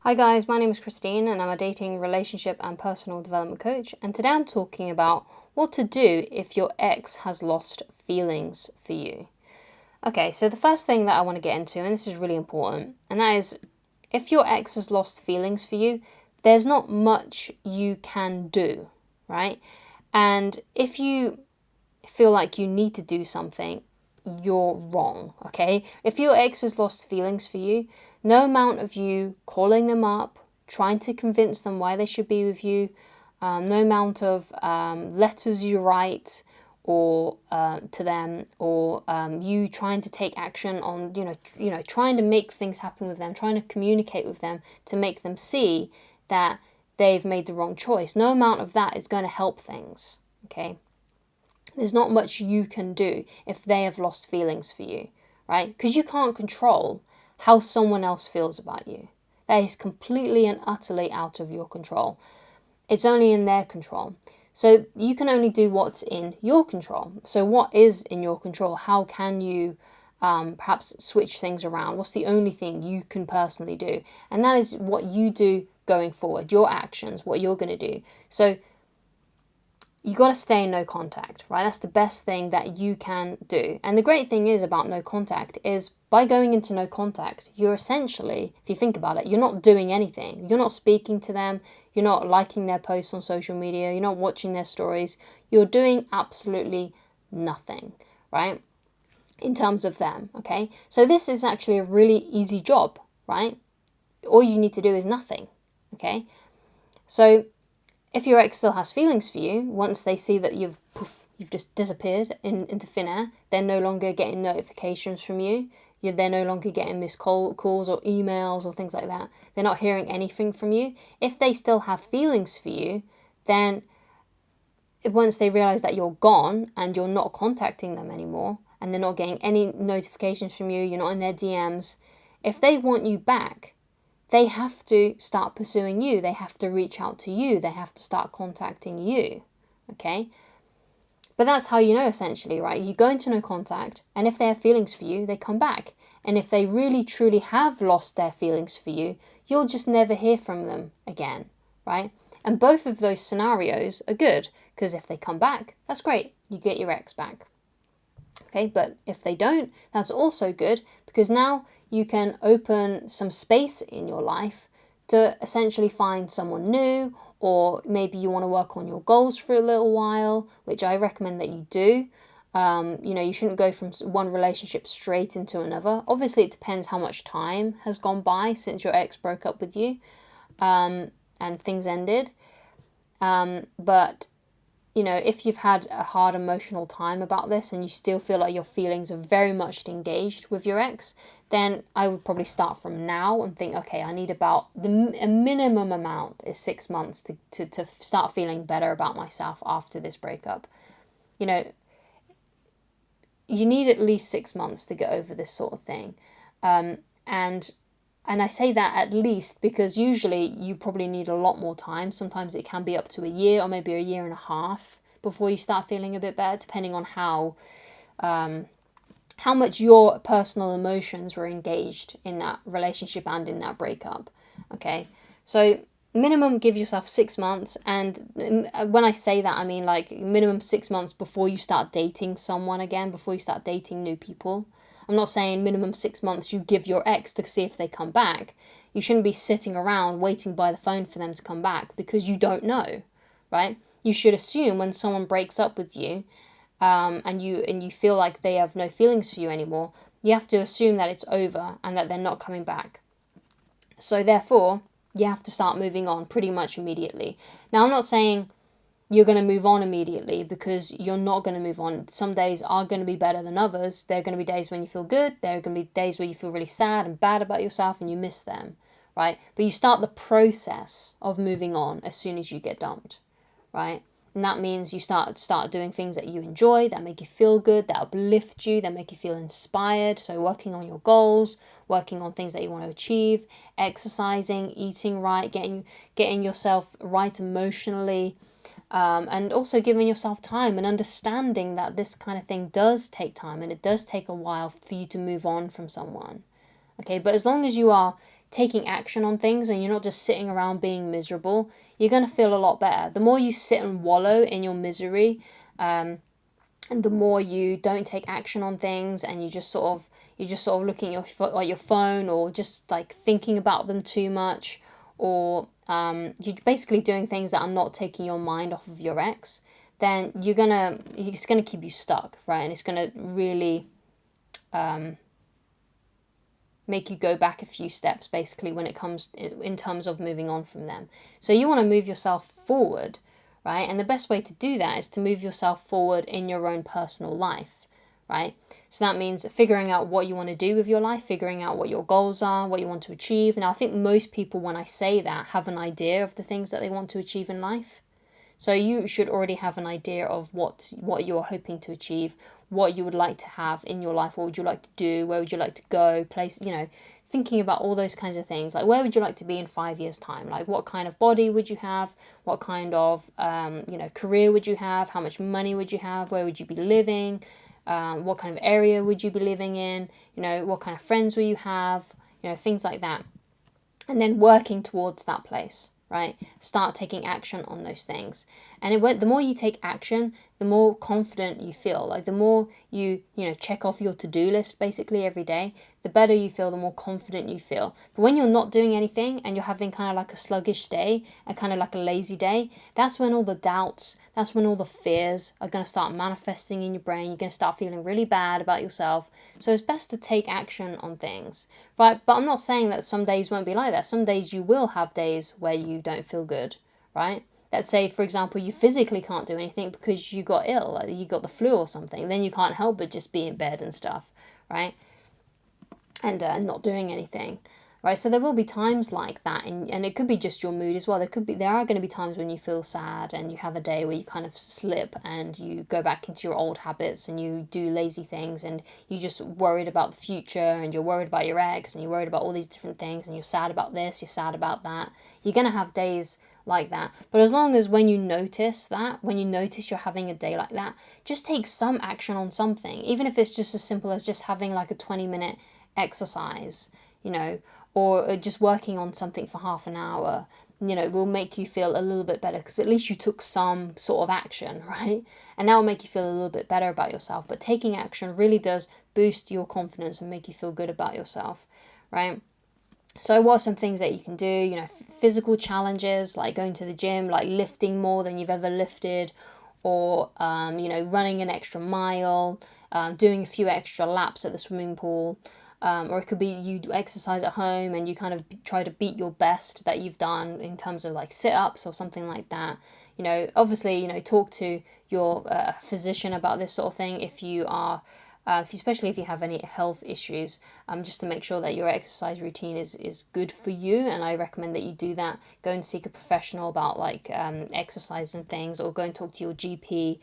Hi guys, my name is Christine and I'm a dating, relationship and personal development coach, and today I'm talking about what to do if your ex has lost feelings for you. Okay, so the first thing that I want to get into, and this is really important, and that is if your ex has lost feelings for you, there's not much you can do, right? And if you feel like you need to do something, you're wrong, okay? If your ex has lost feelings for you, no amount of you calling them up, trying to convince them why they should be with you, no amount of letters you write or to them, or you trying to take action on, trying to make things happen with them, trying to communicate with them to make them see that they've made the wrong choice. No amount of that is going to help things, okay? There's not much you can do if they have lost feelings for you, right? Because you can't control how someone else feels about you. That is completely and utterly out of your control. It's only in their control. So you can only do what's in your control. So what is in your control? How can you perhaps switch things around? What's the only thing you can personally do? And that is what you do going forward, your actions, what you're going to do. So you got to stay in no contact, right? That's the best thing that you can do. And the great thing is about no contact is by going into no contact, you're essentially, if you think about it, you're not doing anything. You're not speaking to them. You're not liking their posts on social media. You're not watching their stories. You're doing absolutely nothing, right? In terms of them, okay? So this is actually a really easy job, right? All you need to do is nothing, okay? So if your ex still has feelings for you, once they see that you've just disappeared into thin air, they're no longer getting notifications from you. They're no longer getting missed calls or emails or things like that. They're not hearing anything from you. If they still have feelings for you, then once they realize that you're gone and you're not contacting them anymore, and they're not getting any notifications from you, you're not in their DMs, if they want you back, they have to start pursuing you. They have to reach out to you. They have to start contacting you, okay? But that's how you know, essentially, right? You go into no contact, and if they have feelings for you, they come back. And if they really, truly have lost their feelings for you, you'll just never hear from them again, right? And both of those scenarios are good, because if they come back, that's great. You get your ex back. Okay, but if they don't, that's also good, because now you can open some space in your life to essentially find someone new, or maybe you want to work on your goals for a little while, which I recommend that you do. You shouldn't go from one relationship straight into another. Obviously, it depends how much time has gone by since your ex broke up with you and things ended. But if you've had a hard emotional time about this and you still feel like your feelings are very much engaged with your ex, then I would probably start from now and think, okay, I need about a minimum amount is 6 months to start feeling better about myself after this breakup. You need at least 6 months to get over this sort of thing. And I say that at least because usually you probably need a lot more time. Sometimes it can be up to a year or maybe a year and a half before you start feeling a bit better, depending on how much your personal emotions were engaged in that relationship and in that breakup. Okay, so minimum give yourself 6 months, and when I say that, I mean like minimum 6 months before you start dating someone again, before you start dating new people. I'm not saying minimum 6 months you give your ex to see if they come back. You shouldn't be sitting around waiting by the phone for them to come back, because you don't know, right? You should assume when someone breaks up with you, and you feel like they have no feelings for you anymore, you have to assume that it's over and that they're not coming back. So therefore, you have to start moving on pretty much immediately. Now, I'm not saying you're going to move on immediately, because you're not going to move on. Some days are going to be better than others. There are going to be days when you feel good. There are going to be days where you feel really sad and bad about yourself and you miss them, right? But you start the process of moving on as soon as you get dumped, right? And that means you start doing things that you enjoy, that make you feel good, that uplift you, that make you feel inspired. So working on your goals, working on things that you want to achieve, exercising, eating right, getting yourself right emotionally, and also giving yourself time and understanding that this kind of thing does take time and it does take a while for you to move on from someone. Okay, but as long as you are taking action on things and you're not just sitting around being miserable, you're going to feel a lot better. The more you sit and wallow in your misery, and the more you don't take action on things, and you're just sort of looking at your phone, or just like thinking about them too much, or you're basically doing things that are not taking your mind off of your ex, then it's gonna keep you stuck, right? And it's gonna really make you go back a few steps, basically, when it comes in terms of moving on from them. So you want to move yourself forward, right? And the best way to do that is to move yourself forward in your own personal life, right? So that means figuring out what you want to do with your life, figuring out what your goals are, what you want to achieve. Now, I think most people, when I say that, have an idea of the things that they want to achieve in life. So you should already have an idea of what you're hoping to achieve, what you would like to have in your life, what would you like to do, where would you like to go, place, thinking about all those kinds of things. Like, where would you like to be in 5 years' time? Like, what kind of body would you have? What kind of, career would you have? How much money would you have? Where would you be living? What kind of area would you be living in? What kind of friends will you have? Things like that. And then working towards that place, right? Start taking action on those things. And the more you take action, the more confident you feel. Like, the more you check off your to-do list basically every day, the better you feel, the more confident you feel. But when you're not doing anything and you're having kind of like a sluggish day, and kind of like a lazy day, that's when all the doubts, that's when all the fears are going to start manifesting in your brain. You're going to start feeling really bad about yourself. So it's best to take action on things, right? But I'm not saying that some days won't be like that. Some days you will have days where you don't feel good, right? Let's say, for example, you physically can't do anything because you got ill, like you got the flu or something. Then you can't help but just be in bed and stuff, right? And not doing anything, right? So there will be times like that, and it could be just your mood as well. There are going to be times when you feel sad and you have a day where you kind of slip and you go back into your old habits and you do lazy things, and you're just worried about the future, and you're worried about your ex, and you're worried about all these different things, and you're sad about this, you're sad about that. You're going to have days like that. But as long as when you notice you're having a day like that, just take some action on something, even if it's just as simple as just having like a 20-minute exercise, or just working on something for half an hour, will make you feel a little bit better, because at least you took some sort of action, right? And that will make you feel a little bit better about yourself. But taking action really does boost your confidence and make you feel good about yourself, right? So what are some things that you can do? Physical challenges, like going to the gym, like lifting more than you've ever lifted, or, running an extra mile, doing a few extra laps at the swimming pool. Or it could be you exercise at home and you kind of try to beat your best that you've done in terms of like sit-ups or something like that. Obviously, talk to your physician about this sort of thing if you are, especially if you have any health issues, just to make sure that your exercise routine is good for you. And I recommend that you do that. Go and seek a professional about like exercise and things, or go and talk to your GP,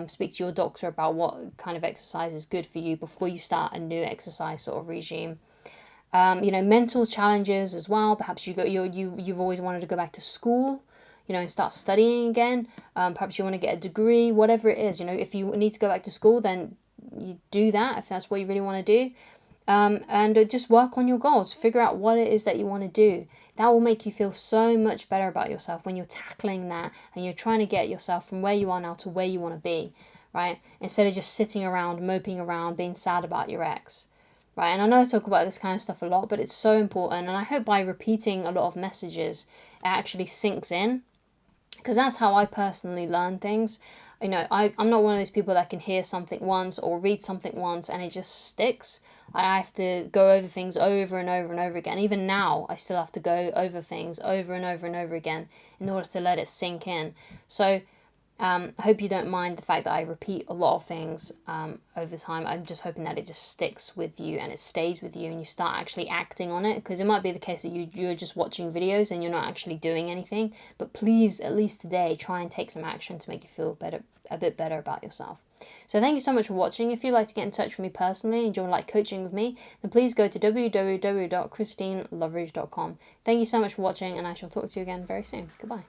speak to your doctor about what kind of exercise is good for you before you start a new exercise sort of regime. Mental challenges as well. Perhaps you've always wanted to go back to school, and start studying again. Perhaps you want to get a degree, whatever it is. If you need to go back to school, then you do that if that's what you really want to do. And just work on your goals. Figure out what it is that you want to do. That will make you feel so much better about yourself when you're tackling that and you're trying to get yourself from where you are now to where you want to be, right? Instead of just sitting around, moping around, being sad about your ex, right? And I know I talk about this kind of stuff a lot, but it's so important. And I hope by repeating a lot of messages, it actually sinks in, because that's how I personally learn things. I'm not one of those people that can hear something once or read something once and it just sticks. I have to go over things over and over and over again. Even now, I still have to go over things over and over and over again in order to let it sink in. So I hope you don't mind the fact that I repeat a lot of things over time. I'm just hoping that it just sticks with you and it stays with you and you start actually acting on it, because it might be the case that you're just watching videos and you're not actually doing anything. But please, at least today, try and take some action to make you feel a bit better about yourself. So thank you so much for watching. If you'd like to get in touch with me personally and you want to like coaching with me, then please go to www.christineloveridge.com. Thank you so much for watching, and I shall talk to you again very soon. Goodbye.